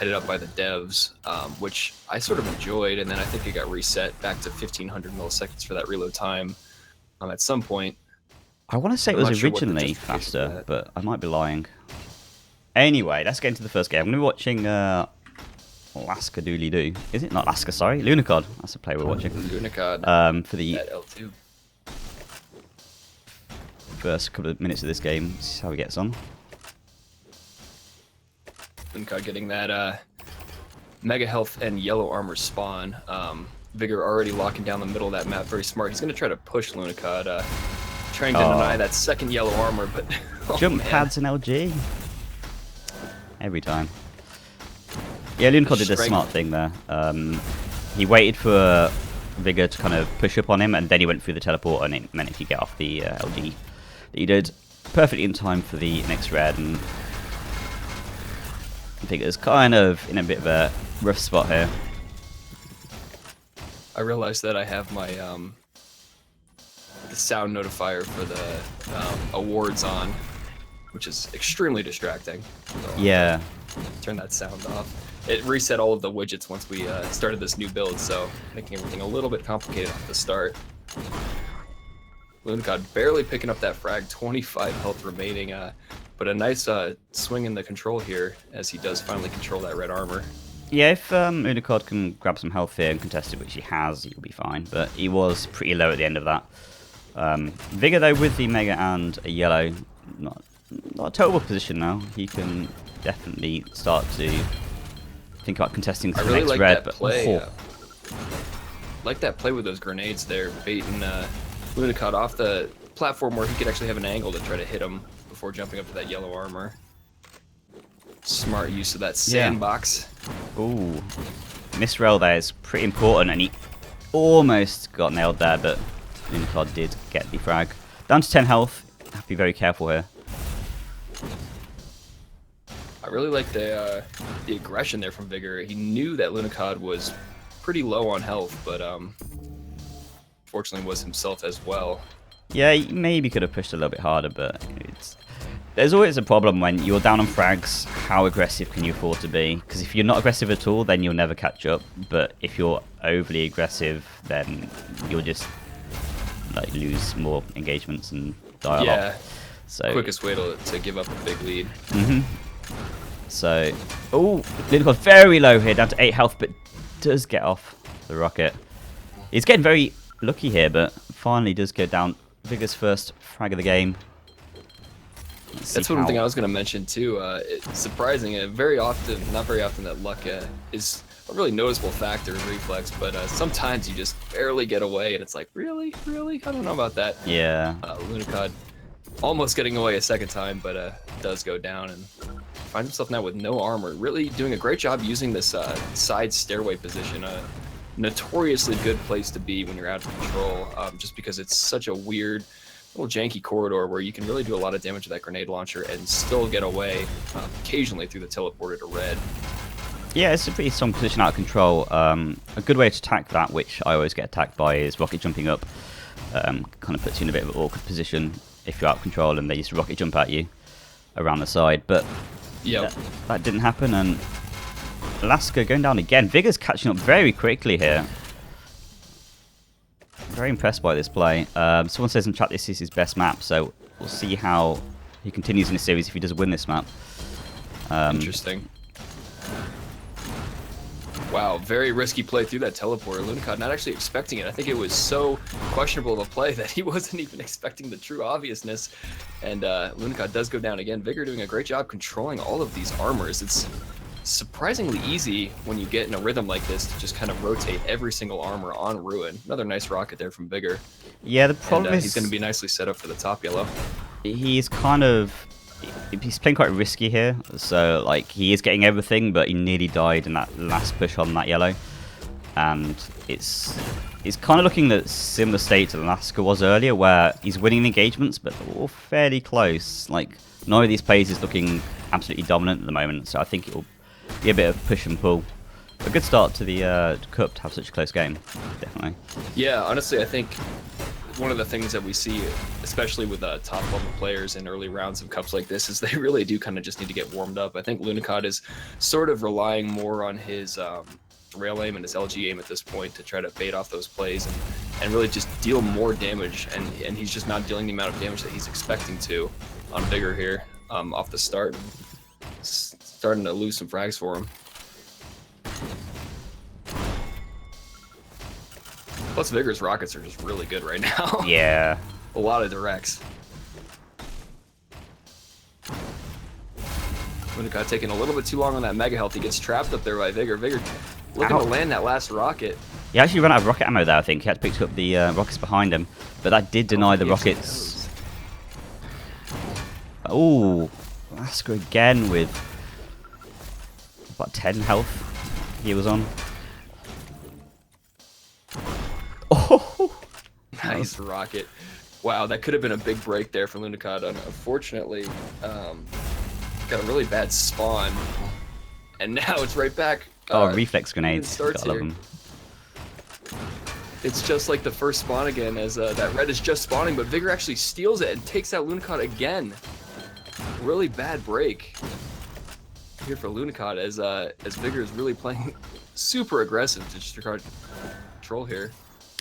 headed up by the devs, which I sort of enjoyed, and then I think it got reset back to 1500 milliseconds for that reload time at some point. I want to say it was originally faster, but I might be lying. Anyway, let's get into the first game. I'm going to be watching Laska Dooley Doo. Is it? Not Laska, sorry. Lunacod. That's the player we're watching. Lunacod. For the at L2. First couple of minutes of this game. See how he gets on. Lunacod getting that mega health and yellow armor spawn. Vigur already locking down the middle of that map. Very smart. He's going to try to push Lunacod. Trying to deny that second yellow armor, but... Jump pads and LG. Every time. Yeah, Lunacod did a smart thing there. He waited for Vigur to kind of push up on him, and then he went through the teleport, and it meant if you get off the LG that he did perfectly in time for the next red, and Vigur's kind of in a bit of a rough spot here. I realized that I have my the sound notifier for the awards on, which is extremely distracting. So yeah. Turn that sound off. It reset all of the widgets once we started this new build, so making everything a little bit complicated at the start. Lunacod barely picking up that frag, 25 health remaining, but a nice swing in the control here as he does finally control that red armor. Yeah, if Lunacod can grab some health here and contest it, which he has, he'll be fine, but he was pretty low at the end of that. Vigur, though, with the mega and a yellow, not a terrible position now. He can definitely start to think about contesting the next red. But like that play with those grenades there, baiting Lunacod off the platform where he could actually have an angle to try to hit him before jumping up to that yellow armor. Smart use of that sandbox. Ooh, misrail there is pretty important, and he almost got nailed there, but Lunacod did get the frag. Down to 10 health. Have to be very careful here. I really like the aggression there from Vigur. He knew that Lunacod was pretty low on health, but fortunately was himself as well. Yeah, he maybe could have pushed a little bit harder, but there's always a problem when you're down on frags. How aggressive can you afford to be? Because if you're not aggressive at all, then you'll never catch up. But if you're overly aggressive, then you'll just like lose more engagements and die a lot. So quickest way to give up a big lead. So, Lunacod very low here, down to 8 health, but does get off the rocket. He's getting very lucky here, but finally does go down. Vigur's first frag of the game. That's one thing I was going to mention too. It's surprising, very often, not very often, that luck is a really noticeable factor in reflex, but sometimes you just barely get away, and it's like, really? I don't know about that. Yeah. Lunacod almost getting away a second time, but does go down and finds himself now with no armor. Really doing a great job using this side stairway position. A notoriously good place to be when you're out of control, just because it's such a weird, little janky corridor where you can really do a lot of damage with that grenade launcher and still get away occasionally through the teleporter to red. Yeah, it's a pretty strong position out of control. A good way to attack that, which I always get attacked by, is rocket jumping up. Kind of puts you in a bit of an awkward position if you're out of control and they just rocket jump at you around the side. But that didn't happen, and Laska going down again. Vigur's catching up very quickly here. Very impressed by this play. Someone says in chat this is his best map, so we'll see how he continues in the series if he does win this map. Interesting. Wow, very risky play through that teleporter. Lunacod not actually expecting it. I think it was so questionable of a play that he wasn't even expecting the true obviousness. And Lunacod does go down again. Vigur doing a great job controlling all of these armors. It's surprisingly easy when you get in a rhythm like this to just kind of rotate every single armor on Ruin. Another nice rocket there from Vigur. Yeah, the problem is he's going to be nicely set up for the top yellow. He's playing quite risky here, so like he is getting everything, but he nearly died in that last push on that yellow, and it's kind of looking at similar state to Laska was earlier, where he's winning the engagements, but they're all fairly close. Like none of these plays is looking absolutely dominant at the moment, so I think it will be a bit of push and pull. A good start to the Cup to have such a close game, definitely. Yeah, honestly, I think one of the things that we see, especially with top level players in early rounds of cups like this, is they really do kind of just need to get warmed up. I think Lunicod is sort of relying more on his rail aim and his LG aim at this point to try to bait off those plays and really just deal more damage, and he's just not dealing the amount of damage that he's expecting to on Vigur here off the start. Starting to lose some frags for him. Plus Vigur's rockets are just really good right now. Yeah. A lot of directs. Lunicod taking a little bit too long on that mega health. He gets trapped up there by Vigur. Vigur looking to land that last rocket. He actually ran out of rocket ammo there, I think. He had to pick up the rockets behind him. But that did deny the rockets. Oh, Lasker again with about 10 health he was on. Oh, nice rocket. Wow, that could have been a big break there for Lunicod. Unfortunately, got a really bad spawn. And now it's right back. Reflex grenades. Gotta love them. It's just like the first spawn again, as that red is just spawning, but Vigur actually steals it and takes out Lunicod again. Really bad break here for Lunicod, as Vigur is really playing super aggressive to just control here.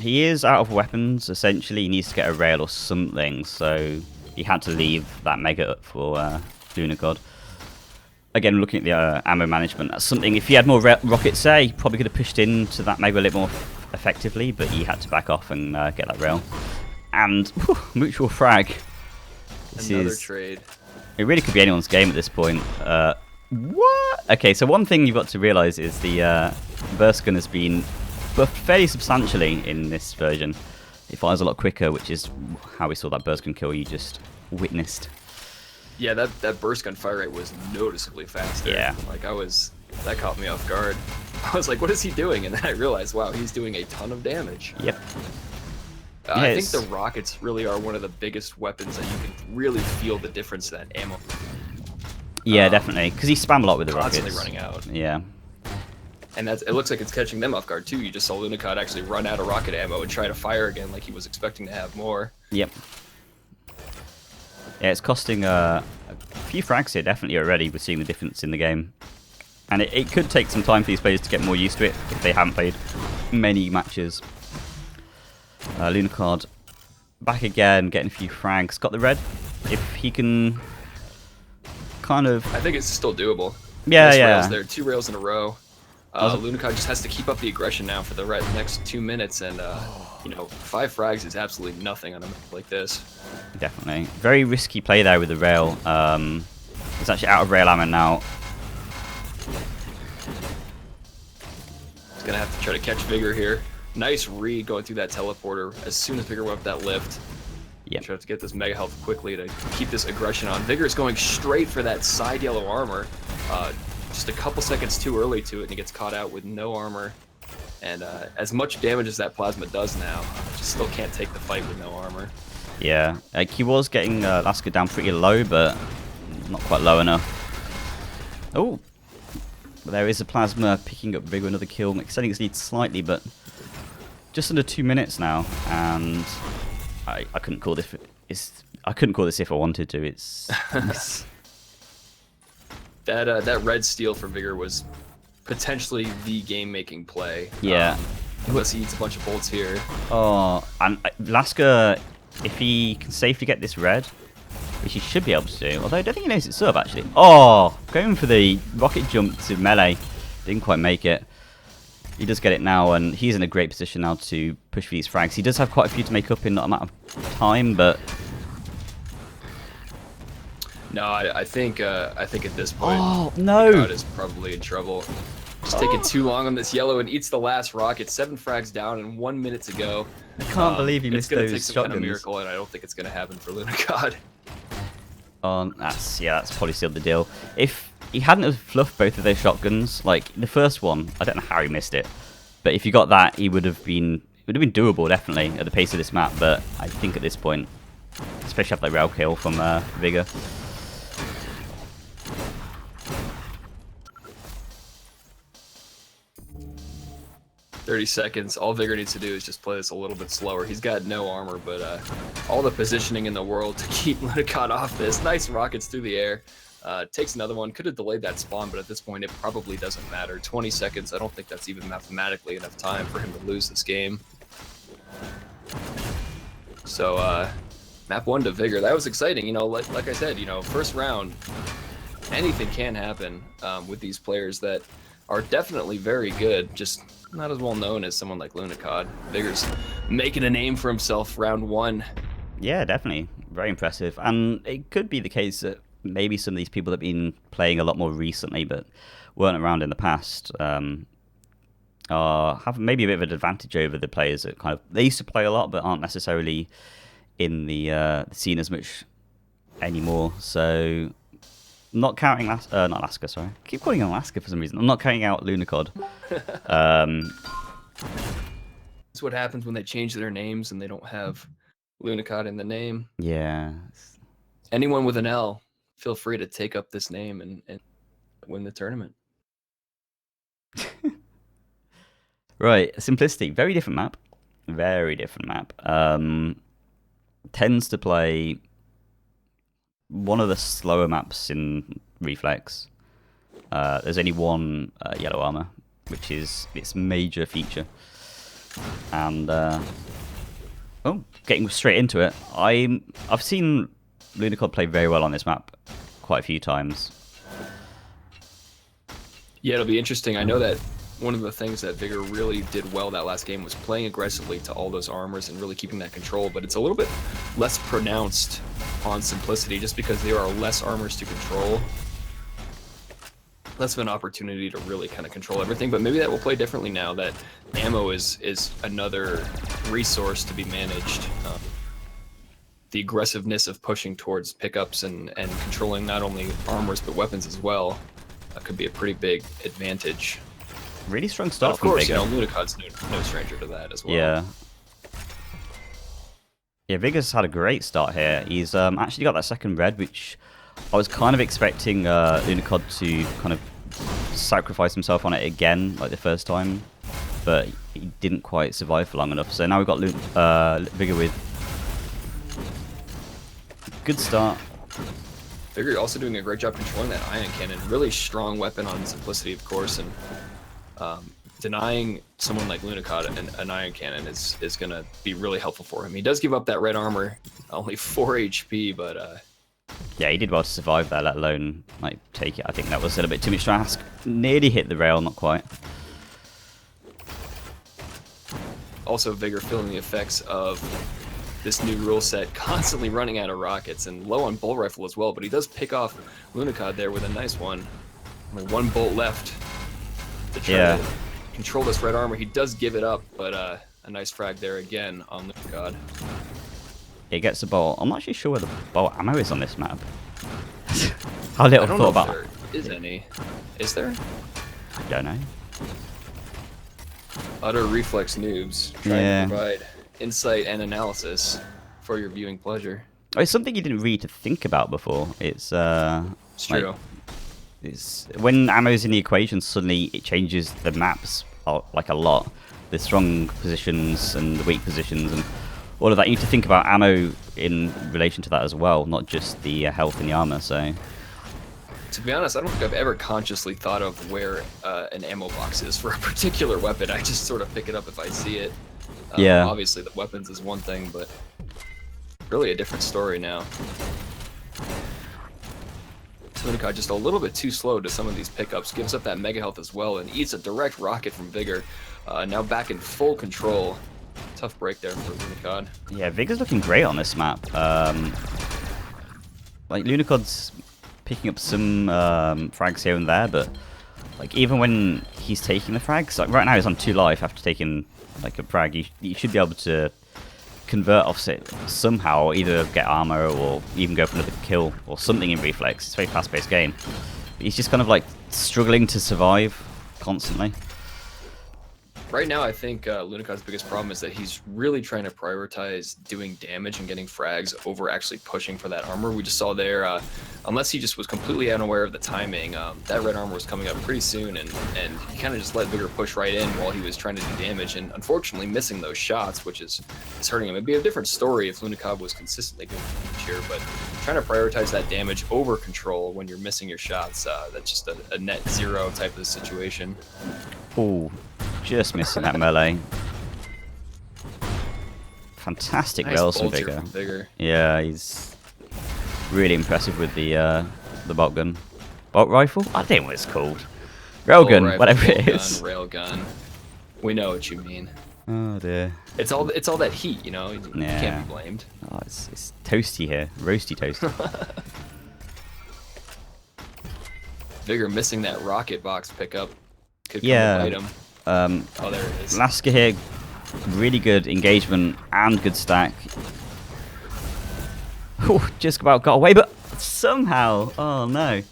He is out of weapons, essentially. He needs to get a rail or something, so he had to leave that mega up for Lunicod. Again, looking at the ammo management, that's something, if he had more rockets there, he probably could have pushed into that mega a little more effectively, but he had to back off and get that rail. And, whew, mutual frag. Another trade. It really could be anyone's game at this point. What? Okay, so one thing you've got to realise is the burst gun has been buffed fairly substantially in this version. It fires a lot quicker, which is how we saw that burst gun kill you just witnessed. Yeah, that burst gun fire rate was noticeably faster. Yeah. Like that caught me off guard. I was like, what is he doing? And then I realized, wow, he's doing a ton of damage. Yep. I think the rockets really are one of the biggest weapons that you can really feel the difference in ammo. Yeah, definitely, because he spam a lot with the rockets. Constantly running out. Yeah. And it looks like it's catching them off guard too. You just saw Lunicod actually run out of rocket ammo and try to fire again like he was expecting to have more. Yep. Yeah, it's costing a few frags here, definitely already. We're seeing the difference in the game. And it could take some time for these players to get more used to it if they haven't played many matches. Lunicod back again, getting a few frags. Got the red. If he can kind of... I think it's still doable. Yeah, nice yeah. Rails there, 2 rails in a row. Lunicod just has to keep up the aggression now for the next 2 minutes, and 5 frags is absolutely nothing on a map like this. Definitely. Very risky play there with the rail. It's actually out of rail ammo now. He's going to have to try to catch Vigur here. Nice read going through that teleporter as soon as Vigur went up that lift. Yep. Try to get this mega health quickly to keep this aggression on. Vigur is going straight for that side yellow armor. Just a couple seconds too early to it, and he gets caught out with no armor. And as much damage as that plasma does now, just still can't take the fight with no armor. Yeah, he was getting Lasker down pretty low, but not quite low enough. Oh, there is a plasma picking up Vigur, another kill, extending his lead slightly, but just under 2 minutes now, and I couldn't call this. I couldn't call this if I wanted to. It's that red steal for Vigur was potentially the game-making play. Yeah. Unless he eats a bunch of bolts here. Oh, and Lasker, if he can safely get this red, which he should be able to do, although I don't think he knows it's sub actually. Oh, going for the rocket jump to melee, didn't quite make it. He does get it now, and he's in a great position now to push for these frags. He does have quite a few to make up in not a matter of time, but no, I think at this point, oh no, God is probably in trouble. Just taking too long on this yellow and eats the last rocket. 7 frags down and 1 minute to go. I can't believe he missed those It's going to take some kind of shotguns. miracle, and I don't think it's going to happen for Lunicod. Oh, that's probably sealed the deal. If he hadn't have fluffed both of those shotguns, like the first one, I don't know how he missed it, but if he got that, it would have been doable definitely at the pace of this map. But I think at this point, especially after that rail kill from Vigur. 30 seconds. All Vigur needs to do is just play this a little bit slower. He's got no armor, but all the positioning in the world to keep Lunacod off this. Nice rockets through the air. Takes another one. Could have delayed that spawn, but at this point, it probably doesn't matter. 20 seconds. I don't think that's even mathematically enough time for him to lose this game. So, map 1 to Vigur. That was exciting. You know, like I said, you know, first round, anything can happen with these players that are definitely very good, just not as well known as someone like Lunacod. Vigur's making a name for himself round 1. Yeah, definitely. Very impressive. And it could be the case that maybe some of these people that have been playing a lot more recently but weren't around in the past have maybe a bit of an advantage over the players that kind of they used to play a lot but aren't necessarily in the scene as much anymore. So not counting not Alaska, sorry. I keep calling it Alaska for some reason. I'm not counting out Lunacod. That's what happens when they change their names and they don't have Lunacod in the name. Yeah. Anyone with an L, feel free to take up this name and win the tournament. Right, Simplicity. Very different map. Very different map. Tends to play one of the slower maps in Reflex. There's only one yellow armor, which is its major feature. And getting straight into it, I've seen Lunacod play very well on this map quite a few times. Yeah, it'll be interesting. I know that one of the things that Vigur really did well that last game was playing aggressively to all those armors and really keeping that control, but it's a little bit less pronounced on Simplicity just because there are less armors to control. Less of an opportunity to really kind of control everything, but maybe that will play differently now that ammo is another resource to be managed. The aggressiveness of pushing towards pickups and controlling not only armors but weapons as well could be a pretty big advantage. Really strong start. Of course, you know, Lunacod's no stranger to that as well. Yeah. Yeah, Vigur's had a great start here. He's actually got that second red, which I was kind of expecting Lunacod to kind of sacrifice himself on it again, like the first time, but he didn't quite survive for long enough. So now we've got Vigur with good start. Vigur also doing a great job controlling that ion cannon. Really strong weapon on Simplicity, of course, and denying someone like Lunacod an ion cannon is going to be really helpful for him. He does give up that red armor, only 4 HP, but yeah, he did well to survive there, let alone like take it. I think that was a little bit too much to ask. Nearly hit the rail, not quite. Also, Vigur feeling the effects of this new rule set, constantly running out of rockets and low on bolt rifle as well, but he does pick off Lunacod there with a nice one. Only 1 bolt left to try to control this red armor. He does give it up, but a nice frag there again on Lunacod. He gets the bolt. I'm not actually sure where the bolt ammo is on this map. How little thought about there is any. Is there? I don't know. Utter reflex noobs trying to provide insight and analysis for your viewing pleasure. Oh, it's something you didn't really think about before. It's true. It's when ammo's in the equation, suddenly it changes the maps like a lot. The strong positions and the weak positions and all of that. You need to think about ammo in relation to that as well, not just the health in the armor. So, to be honest, I don't think I've ever consciously thought of where an ammo box is for a particular weapon. I just sort of pick it up if I see it. Obviously, the weapons is one thing, but really a different story now. Lunacod just a little bit too slow to some of these pickups, gives up that mega health as well, and eats a direct rocket from Vigur. Now back in full control. Tough break there for Lunacod. Yeah, Vigur's looking great on this map. Like Lunacod's picking up some frags here and there, but like even when he's taking the frags, like right now he's on 2 life after taking like a frag. You should be able to convert offset somehow, either get armor or even go for another kill or something in reflex. It's a very fast-paced game. But he's just kind of like struggling to survive constantly. Right now, I think Lunicod's biggest problem is that he's really trying to prioritize doing damage and getting frags over actually pushing for that armor. We just saw there, unless he just was completely unaware of the timing, that red armor was coming up pretty soon, and he kind of just let Vigur push right in while he was trying to do damage, and unfortunately missing those shots, which is hurting him. It'd be a different story if Lunicod was consistently doing damage here, but trying to prioritize that damage over control when you're missing your shots, that's just a net zero type of situation. Ooh. Just missing that melee. Fantastic Nice rails from bolter Vigur. from Vigur. Yeah, he's really impressive with the bolt gun. Bolt rifle? I think what it's called. Railgun, Rifle, whatever bolt it is. Gun, railgun. We know what you mean. Oh dear. It's all that heat, you know. You can't be blamed. Oh, it's toasty here. Roasty toasty. Vigur missing that rocket box pickup. Could come Yeah. to bite him. Oh, there it is. Lasker here, really good engagement and good stack. Ooh, just about got away, but somehow, oh no.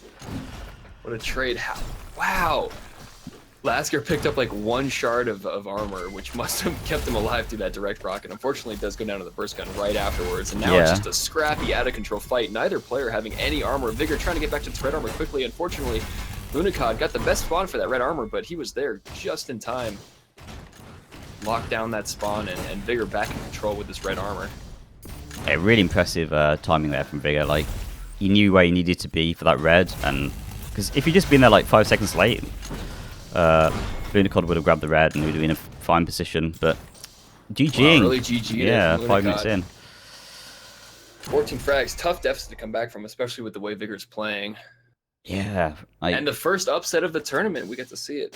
What a trade. Wow. Lasker picked up like one shard of armor, which must have kept him alive through that direct rocket. Unfortunately, it does go down to the burst gun right afterwards, and now it's just a scrappy, out-of-control fight. Neither player having any armor. Vigur trying to get back to the red armor quickly. Unfortunately, Lunicod got the best spawn for that red armor, but he was there just in time. Locked down that spawn, and Vigur back in control with this red armor. Yeah, really impressive timing there from Vigur. Like, he knew where he needed to be for that red, and because if he'd just been there like 5 seconds late, Lunicod would have grabbed the red and would have been in a fine position. But GGing. Wow, really GG. Yeah, 5 minutes in. 14 frags, tough deficit to come back from, especially with the way Vigur's playing. Yeah. And the first upset of the tournament, we get to see it.